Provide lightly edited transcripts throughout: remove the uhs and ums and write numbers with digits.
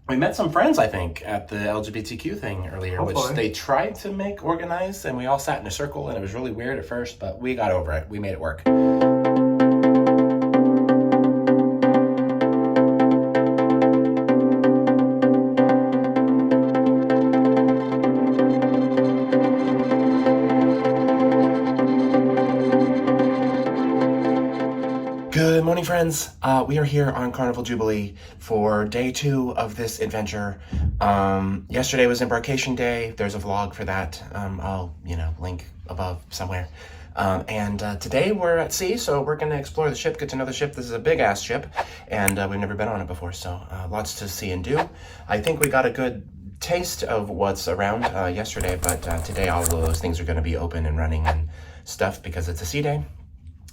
We met some friends, I think, at the LGBTQ thing earlier, Hopefully. which they tried to make organized, and we all sat in a circle, and it was really weird at first, but we got over it. We made it work. Good morning, friends. We are here on Carnival Jubilee for day 2 of this adventure. Yesterday was embarkation day. There's a vlog for that. I'll, link above somewhere. And today we're at sea, so we're going to explore the ship, get to know the ship. This is a big-ass ship, and we've never been on it before, so lots to see and do. I think we got a good taste of what's around yesterday, but today all of those things are going to be open and running and stuff because it's a sea day.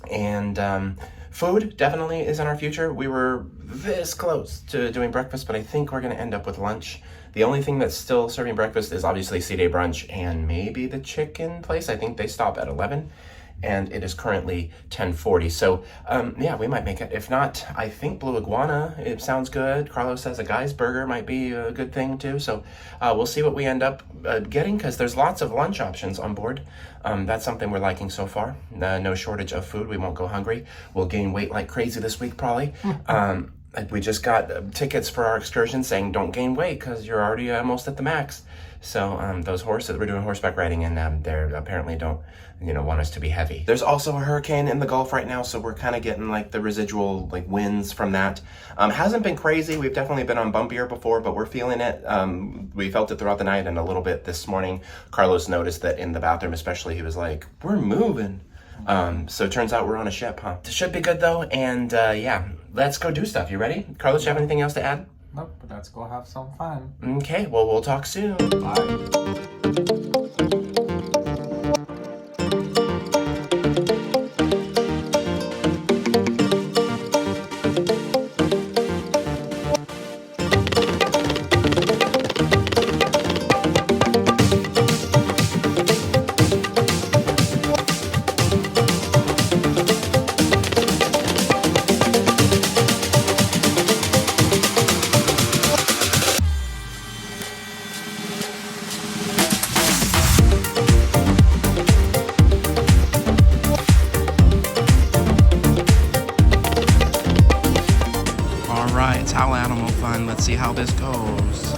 And food definitely is in our future. We were this close to doing breakfast, but I think we're going to end up with lunch. The only thing that's still serving breakfast is obviously sea day brunch and maybe the chicken place. I think they stop at 11, and it is currently 10:40. So yeah, we might make it. If not, I think Blue Iguana, it sounds good. Carlos says a guy's burger might be a good thing too. So we'll see what we end up getting, because there's lots of lunch options on board. That's something we're liking so far. No shortage of food. We won't go hungry. We'll gain weight like crazy this week probably. We just got tickets for our excursion saying don't gain weight because you're already almost at the max. So those horses, we're doing horseback riding, and they apparently don't want us to be heavy. There's also a hurricane in the Gulf right now, so we're kind of getting like the residual winds from that. Hasn't been crazy. We've definitely been on bumpier before, but we're feeling it. We felt it throughout the night and a little bit this morning. Carlos noticed that in the bathroom especially, he was like, we're moving. So it turns out we're on a ship, huh? It should be good though, and yeah, let's go do stuff. You ready? Carlos, you have anything else to add? Nope, but let's go have some fun. Okay, well, we'll talk soon. Bye. Alright, towel animal fun. Let's see how this goes.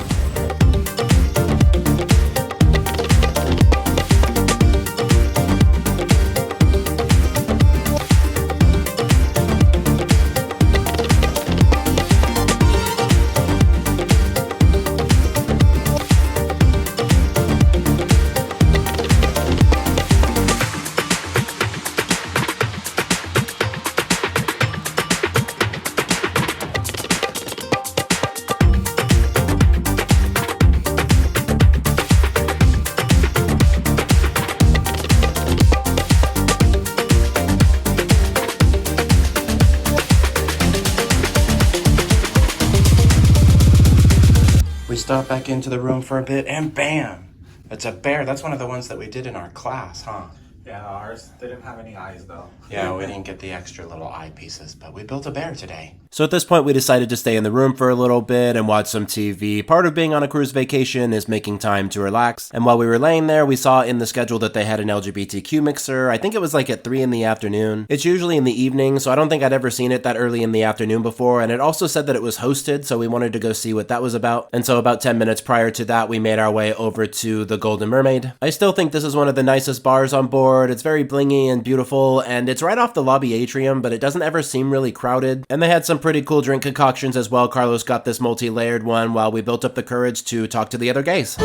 We stop back into the room for a bit, and bam! It's a bear. That's one of the ones that we did in our class, huh? Yeah, ours didn't have any eyes though. Yeah, we didn't get the extra little eye pieces, but we built a bear today. So at this point, we decided to stay in the room for a little bit and watch some TV. Part of being on a cruise vacation is making time to relax. And while we were laying there, we saw in the schedule that they had an LGBTQ mixer. I think it was like at 3 in the afternoon. It's usually in the evening, so I don't think I'd ever seen it that early in the afternoon before. And it also said that it was hosted, so we wanted to go see what that was about. And so about 10 minutes prior to that, we made our way over to the Golden Mermaid. I still think this is one of the nicest bars on board. It's very blingy and beautiful, and it's right off the lobby atrium, but it doesn't ever seem really crowded. And they had some pretty cool drink concoctions as well. Carlos got this multi-layered one while we built up the courage to talk to the other gays.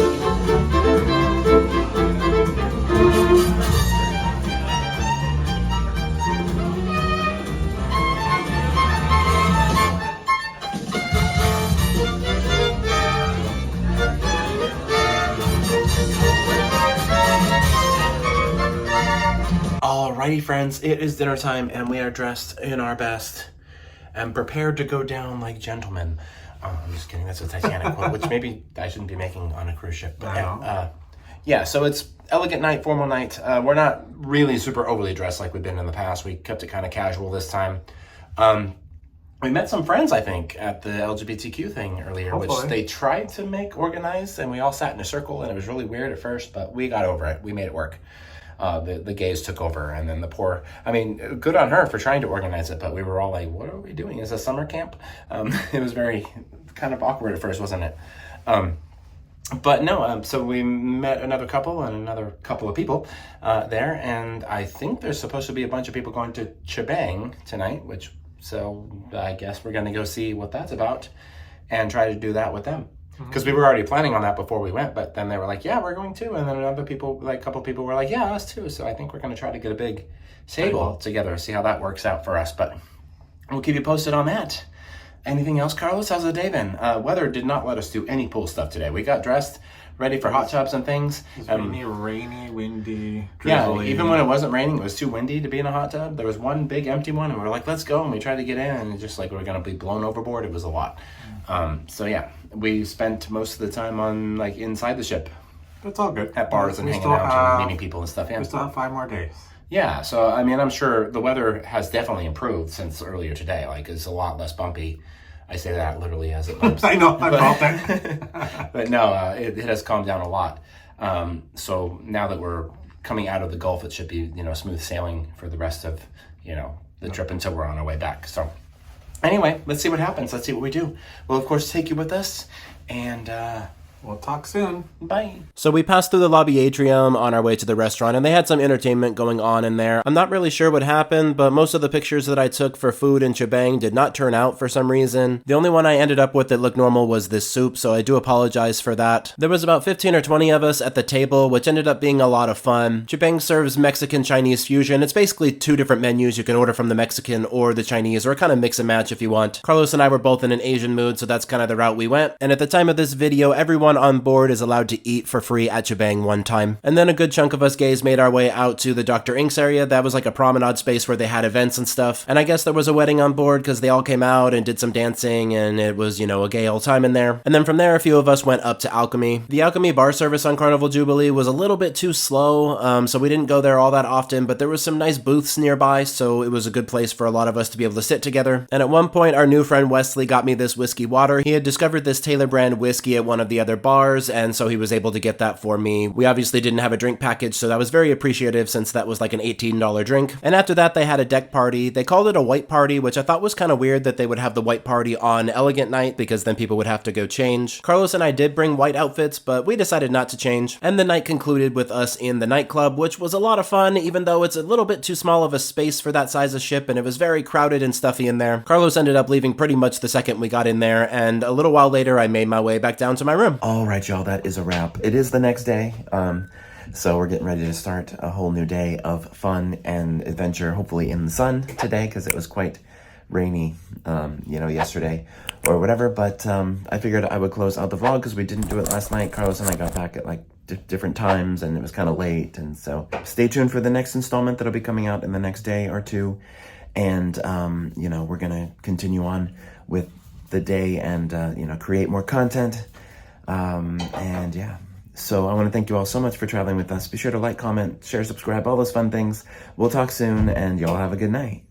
Alrighty, friends, it is dinner time, and we are dressed in our best and prepared to go down like gentlemen. I'm just kidding, that's a Titanic quote, which maybe I shouldn't be making on a cruise ship. But yeah, so it's elegant night, formal night. We're not really super overly dressed like we've been in the past. We kept it kind of casual this time. we met some friends, I think, at the LGBTQ thing earlier, which Hopefully. they tried to make organized, and we all sat in a circle, and it was really weird at first, but we got over it. We made it work. The gays took over, and then good on her for trying to organize it, but we were all like, what are we doing? Is a summer camp? It was very kind of awkward at first, wasn't it? But no, so we met another couple and another couple of people there, and I think there's supposed to be a bunch of people going to Chibang tonight, so I guess we're going to go see what that's about and try to do that with them. Because we were already planning on that before we went, but then they were like, yeah, we're going too. And then a couple people were like, yeah, us too. So I think we're going to try to get a big table together, see how that works out for us. But we'll keep you posted on that. Anything else, Carlos? How's the day been? Weather did not let us do any pool stuff today. We got dressed, ready for hot tubs and things. It's rainy, windy, Yeah, drizzly. even when it wasn't raining, it was too windy to be in a hot tub. There was one big empty one, and we were like, let's go. And we tried to get in, and just like we were going to be blown overboard. It was a lot. So yeah, we spent most of the time on like inside the ship. It's all good. At bars and hanging out and meeting people and stuff. Yeah. We still have 5 more days. Yeah, so I mean, I'm sure the weather has definitely improved since earlier today. Like, it's a lot less bumpy. I say that literally as it bumps. I know, I felt that. But no, it has calmed down a lot. So now that we're coming out of the Gulf, it should be, smooth sailing for the rest of, the trip until we're on our way back. So anyway, let's see what happens. Let's see what we do. We'll, of course, take you with us, and We'll talk soon. bye. So we passed through the lobby atrium on our way to the restaurant, and they had some entertainment going on in there. I'm not really sure what happened, but most of the pictures that I took for food in Chibang did not turn out for some reason. The only one I ended up with that looked normal was this soup, so I do apologize for that. There was about 15 or 20 of us at the table, which ended up being a lot of fun. Chibang serves Mexican-Chinese fusion. It's basically 2 different menus. You can order from the Mexican or the Chinese, or kind of mix and match if you want. Carlos and I were both in an Asian mood, so that's kind of the route we went. And at the time of this video, everyone on board is allowed to eat for free at Chibang one time. And then a good chunk of us gays made our way out to the Dr. Inks area. That was like a promenade space where they had events and stuff. And I guess there was a wedding on board because they all came out and did some dancing, and it was, a gay old time in there. And then from there, a few of us went up to Alchemy. The Alchemy bar service on Carnival Jubilee was a little bit too slow, so we didn't go there all that often, but there was some nice booths nearby, so it was a good place for a lot of us to be able to sit together. And at one point, our new friend Wesley got me this whiskey water. He had discovered this Taylor brand whiskey at one of the other bars, and so he was able to get that for me. We obviously didn't have a drink package, so that was very appreciative since that was like an $18 drink. And after that, they had a deck party. They called it a white party, which I thought was kind of weird that they would have the white party on Elegant Night, because then people would have to go change. Carlos and I did bring white outfits, but we decided not to change. And the night concluded with us in the nightclub, which was a lot of fun, even though it's a little bit too small of a space for that size of ship, and it was very crowded and stuffy in there. Carlos ended up leaving pretty much the second we got in there, and a little while later, I made my way back down to my room. All right, y'all, that is a wrap. It is the next day, so we're getting ready to start a whole new day of fun and adventure, hopefully in the sun today, because it was quite rainy, yesterday or whatever, but I figured I would close out the vlog because we didn't do it last night. Carlos and I got back at like different times, and it was kind of late, and so stay tuned for the next installment that'll be coming out in the next day or two, and we're gonna continue on with the day and create more content, and yeah. So I want to thank you all so much for traveling with us. Be sure to like, comment, share, subscribe, all those fun things. We'll talk soon, and y'all have a good night.